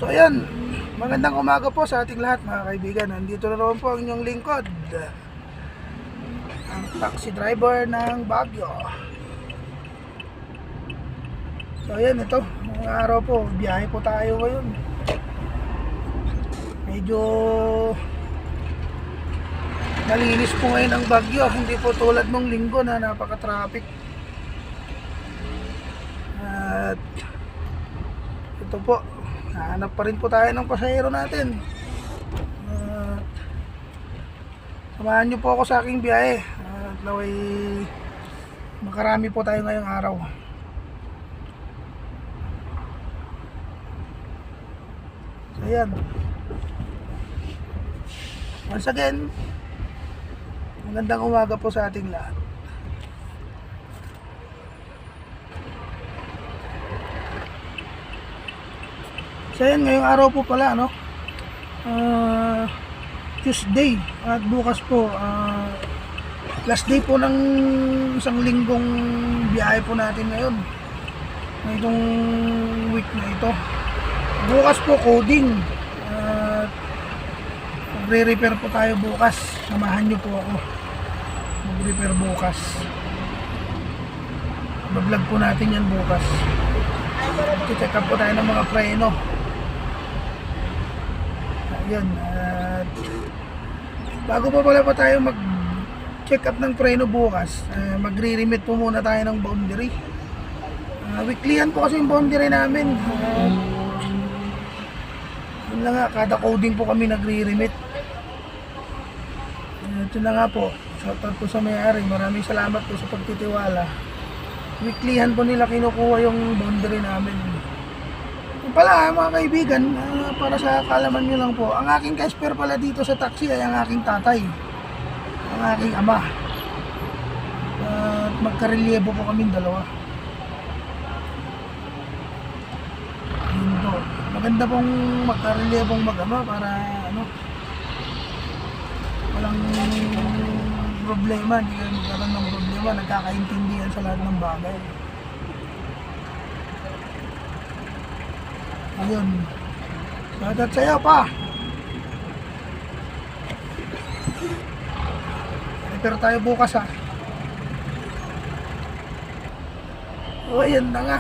So ayan, magandang umaga po sa ating lahat mga kaibigan. Nandito na naman po ang inyong lingkod, ang taxi driver ng Baguio. So ayan, ito, mga araw po, biyahe po tayo ngayon. Medyo malinis po ngayon ang Baguio, hindi po tulad nung linggo na napaka-traffic. At ito po, hahanap pa rin po tayo ng pasahero natin. Samahan nyo po ako sa aking biyahe at naway makarami po tayo ngayong araw. So ayan, once again, magandang umaga po sa ating lahat. So ayan, ngayong araw po pala, no? Tuesday, at bukas po last day po ng isang linggong biyahe po natin ngayon, ngayong week na ito. Bukas po coding, at magre-repair po tayo bukas. Samahan nyo po ako mag-repair bukas. Mag-vlog po natin yan bukas. I-check up po tayo ng mga preno. Ayan, at bago pa pala pa tayo mag-check up ng preno bukas, magre-remit po muna tayo ng boundary. Weeklyhan po kasi yung boundary namin. Yun na nga, kada coding po kami nagre-remit. Ito na nga po, shoutout po sa may-ari, maraming salamat po sa pagtitiwala. Weeklyhan po nila kinukuha yung boundary namin. Yung pala mga kaibigan, para sa kalaman nyo lang po, ang aking casper pala dito sa taxi ay ang aking tatay, ang aking ama. At magkarelyebo po kaming dalawa. Yun po, maganda pong magkarelyebong mag-ama para walang problema, hindi kayo magkaroon ng problema, nagkakaintindihan sa lahat ng bagay. Ayun, shoutout sa'yo pa. Repair tayo bukas ha. O ayun na nga,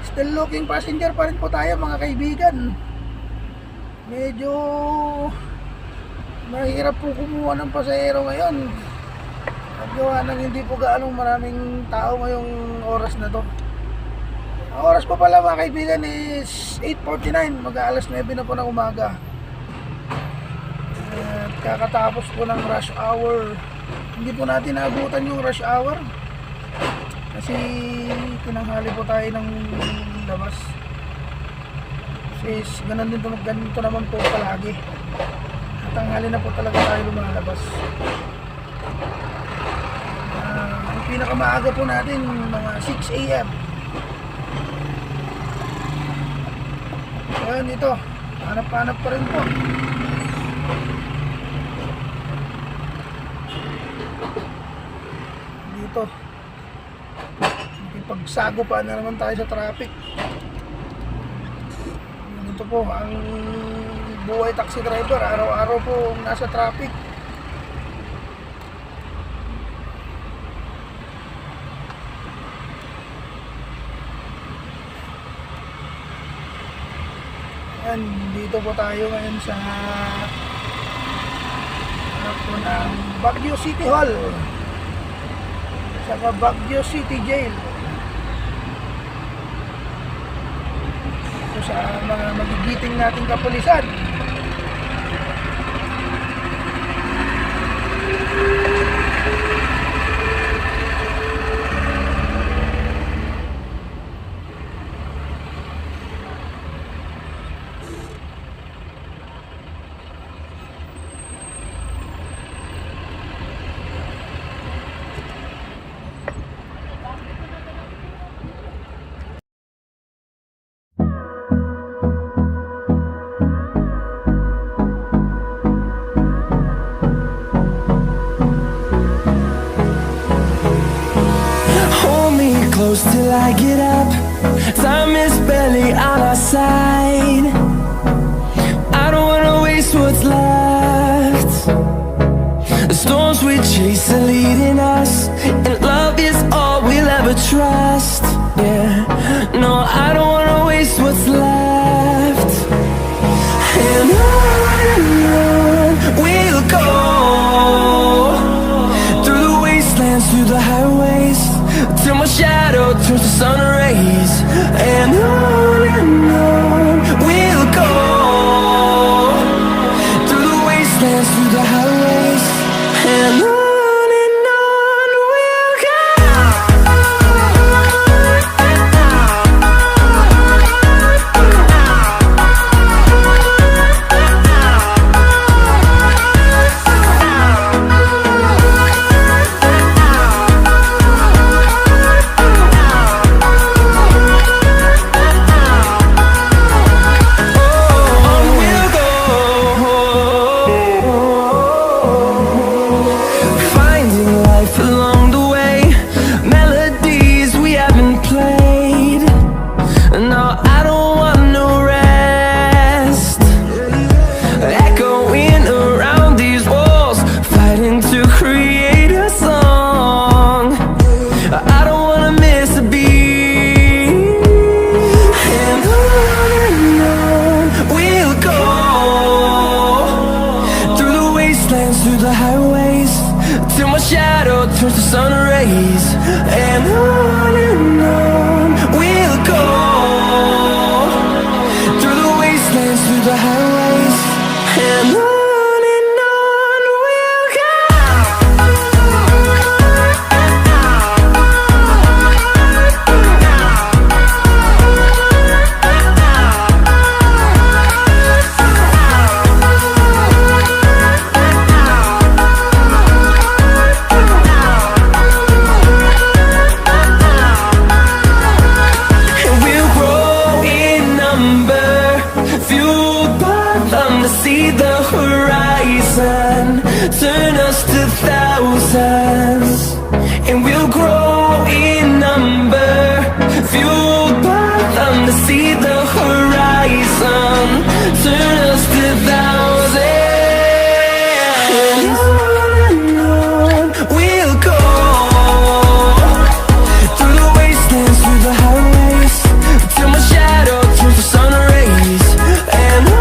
still looking passenger pa rin po tayo mga kaibigan. Medyo mahirap po kumuha ng pasahero ngayon. Nagawa ng hindi po gaanong maraming tao ngayong oras na to. Ang oras pa pala mga kaibigan is 8:49, mag-aalas 9 na po ng umaga. At kakatapos po ng rush hour. Hindi po natin naabutan yung rush hour kasi tinanghali po tayo ng labas. Kasi ganito naman po palagi. Tanghali na po talaga tayo lumalabas. Ang pinakamaaga po natin mga 6 AM. Ayan, ito, hanap-hanap pa rin po. Dito makipagsago pa na naman tayo sa traffic. Ito po ang buhay taxi driver, araw-araw po nasa traffic. Ayan, dito po tayo ngayon sa harap po ng Baguio City Hall, saka Baguio City Jail. Ito sa mga magigiting nating kapulisan. close till I get up. Time is barely on our side. waste what's left. The storms we chase are leading us, and love is all we'll ever trust. Yeah, no, I don't wanna waste what's left. And on we'll go, through the wastelands, through the highways, till my shadow turns to sun rays. And on we'll go, through the wastelands, through the highways, and on we'll go. Through the highways, till my shadow turns to sun rays. And on we'll go, through the wastelands, through the highways, and on we'll go. See the horizon, turn us to thousands, and we'll grow in number, fueled by them to see the horizon, turn us to thousands. And on we'll go, through the wastelands, through the highways, till my shadow turns to sun rays. And on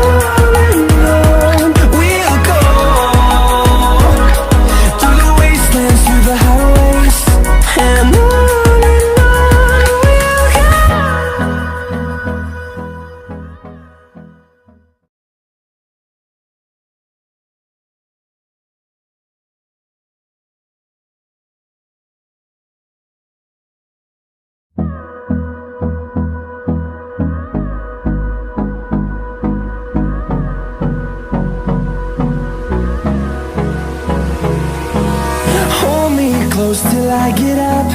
close till I get up,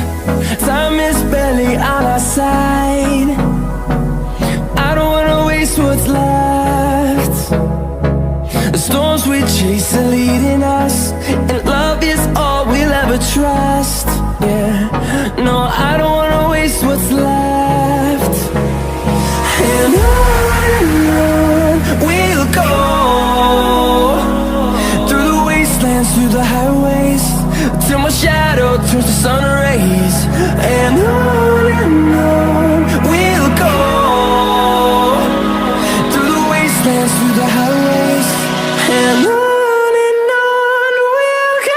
time is barely on our side. I don't wanna waste what's left. The storms we chase are leading us, and love is all we'll ever trust. Yeah, no, I don't wanna waste what's left. And on we'll go, through the wastelands, through the highways, till my shadow turns to sun rays. And on we'll go, through the wastelands, through the highways, and on we'll go.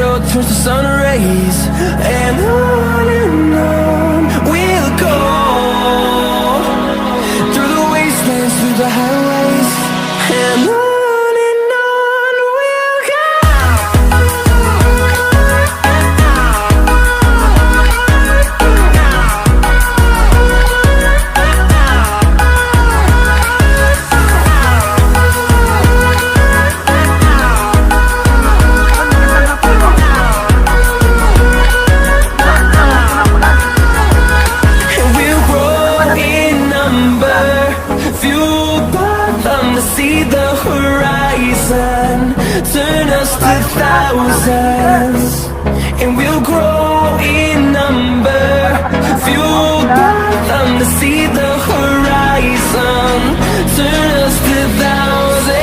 shadow turns to sun rays. And on we'll go, through the wastelands, through the highways. And on we'll go. And we'll grow in number, fueled by them to see the horizon, turn us to thousands. And we'll grow in number, fueled by them to see the horizon, turn us to thousands.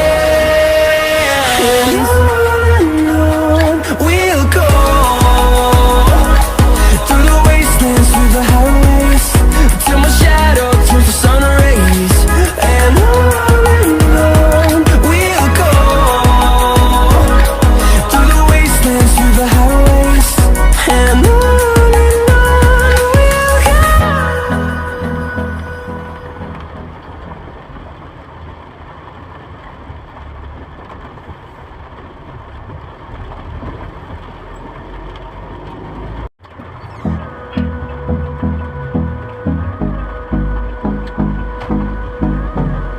And on we'll go, through the wastelands, through the highways, till my shadow turns to sun rays. And on we'll go, through the wastelands, through the highways. And on we'll go.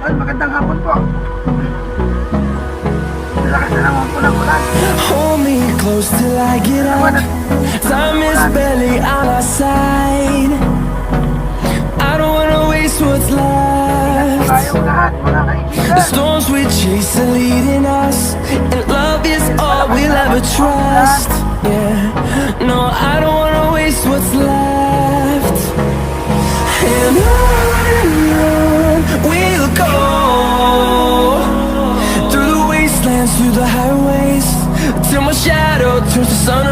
Ay, magandang hapon po. Lakas na naman po ng ulan. Hold me close till I get up. Time is barely on our side. I don't wanna waste what's left. Tayong lahat, mga kaibigan. The storms we chase are leading us, and love is all we'll ever trust. Yeah, no, I don't wanna waste what's left. And on we'll go, through the wastelands, through the highways, till my shadow turns to sun